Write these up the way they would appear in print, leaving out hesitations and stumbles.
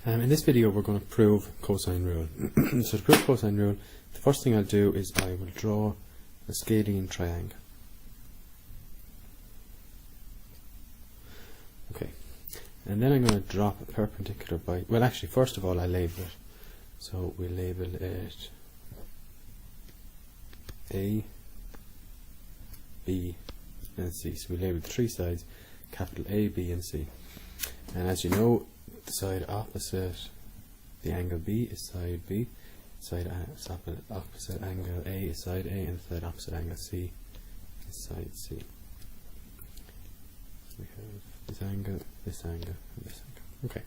In this video we're going to prove cosine rule. So to prove cosine rule, the first thing I'll do is I will draw a scalene triangle. Okay, and then I'm going to drop a perpendicular by, well actually first of all I label it. So we label it A, B and C. So we label the three sides capital A, B and C. And as you know, the side opposite the angle B is side B, side opposite angle A is side A, and the side opposite angle C is side C. So we have this angle, this angle, and this angle. Okay.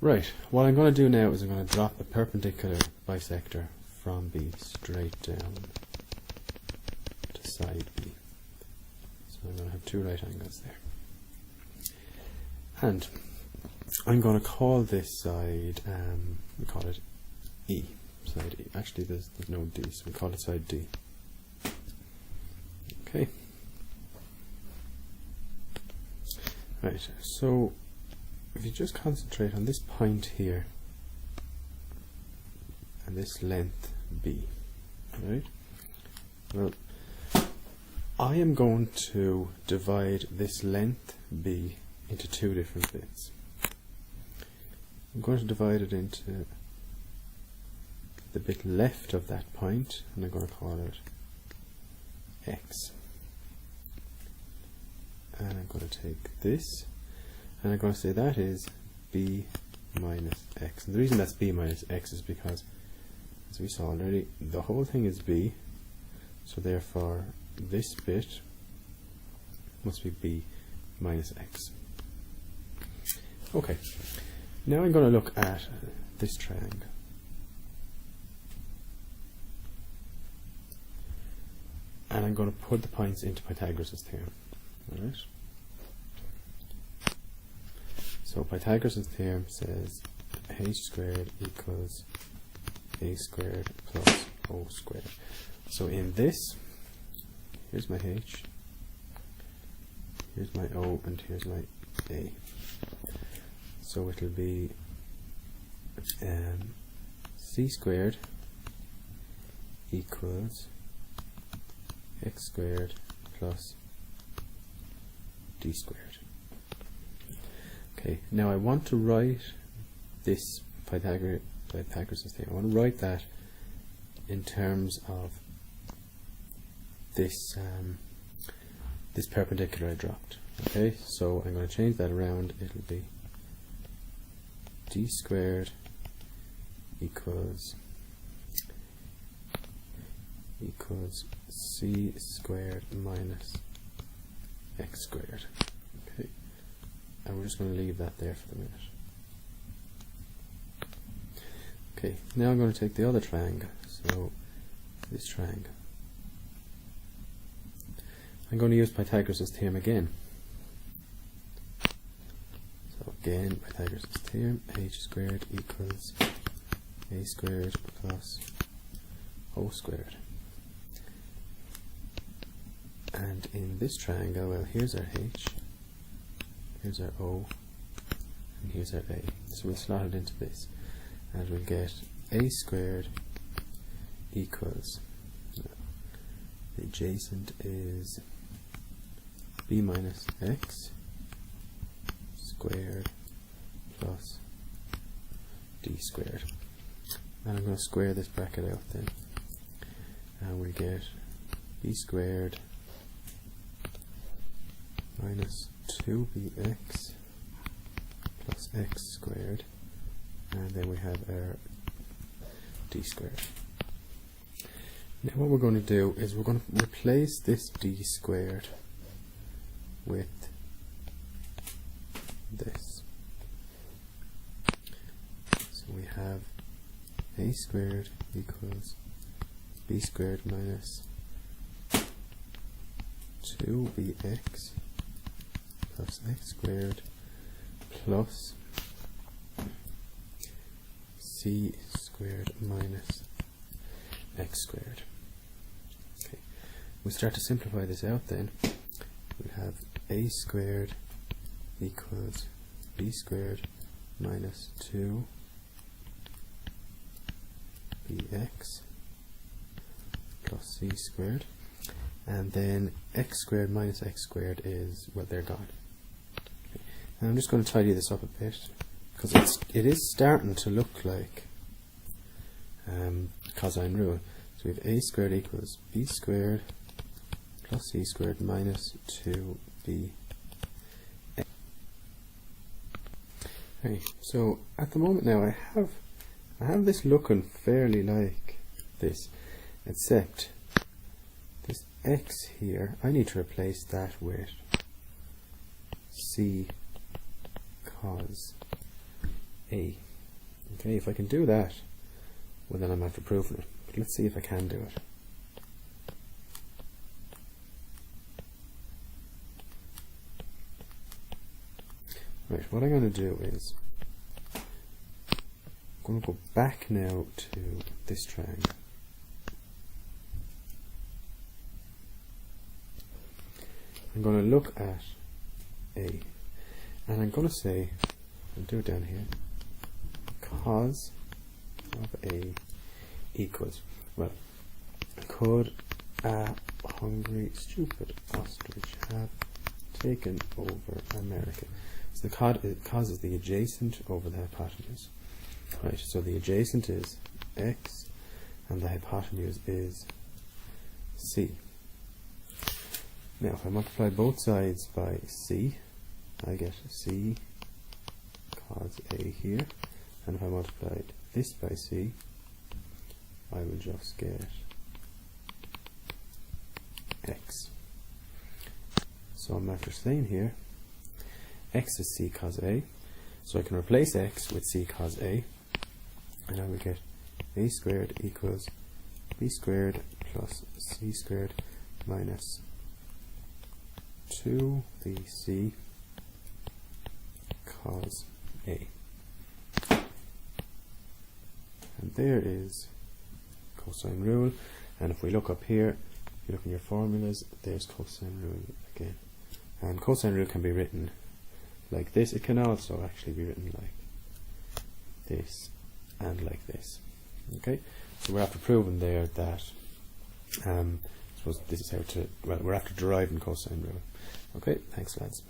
Right, what I'm going to do now is I'm going to drop a perpendicular bisector from B straight down to side B. So I'm going to have two right angles there. And I'm going to call this side, we call it E, side E. Actually there's no D, so we call it side D. Okay. Right, so if you just concentrate on this point here and this length B, right? Well, I am going to divide this length B into two different bits. I'm going to divide it into the bit left of that point, and I'm going to call it X. And I'm going to take this, and I'm going to say that is B minus X. And the reason that's B minus X is because, as we saw already, the whole thing is B, so therefore this bit must be B minus X. Okay, now I'm going to look at this triangle. And I'm going to put the points into Pythagoras' theorem. Alright? So Pythagoras' theorem says h squared equals a squared plus o squared. So in this, here's my h, here's my o, and here's my a. So it'll be c squared equals x squared plus d squared. Okay, now I want to write this Pythagoras theorem. I want to write that in terms of this this perpendicular I dropped. Okay, so I'm going to change that around. It'll be d squared equals c squared minus x squared. Okay, and we're just going to leave that there for the minute. Okay, now I'm going to take the other triangle, so this triangle. I'm going to use Pythagoras' theorem again. So again, Pythagoras' theorem, h squared equals a squared plus o squared. And in this triangle, well, here's our h, here's our o, and here's our a. So we'll slot it into this, and we'll get a squared equals, the adjacent is b minus x squared plus d squared. And I'm going to square this bracket out then, and we get b squared minus 2bx plus x squared, and then we have our d squared. Now what we're going to do is we're going to replace this d squared with this. So we have a squared equals b squared minus 2bx plus x squared plus c squared minus x squared. Okay, we start to simplify this out then. We have a squared equals b squared minus 2 bx plus c squared, and then x squared minus x squared is, well, they're gone. Okay. And I'm just going to tidy this up a bit, because it is starting to look like cosine rule. So we have a squared equals b squared plus c squared minus 2b. Okay, so at the moment now I have this looking fairly like this, except this x here, I need to replace that with c cos a. Okay, if I can do that, well then I'm after proving it. But let's see if I can do it. Right, what I'm going to do is I'm going to go back now to this triangle. I'm going to look at A, and I'm going to say, I'll do it down here, cos of A equals, well, could a hungry, stupid ostrich have taken over America? So the cos is the adjacent over the hypotenuse. Right, so the adjacent is x and the hypotenuse is c. Now if I multiply both sides by c, I get c cos a here, and if I multiplied this by c, I will just get x. So I'm after saying here, x is c cos a, so I can replace x with c cos a, and I will get a squared equals b squared plus c squared minus 2bc cos a. And there is cosine rule, and if we look up here, if you look in your formulas, there's cosine rule again. And cosine rule can be written like this. It can also actually be written like this and like this. Okay, so we're after proving there that I suppose this is how to, well, we're after deriving cosine rule. Okay, thanks lads.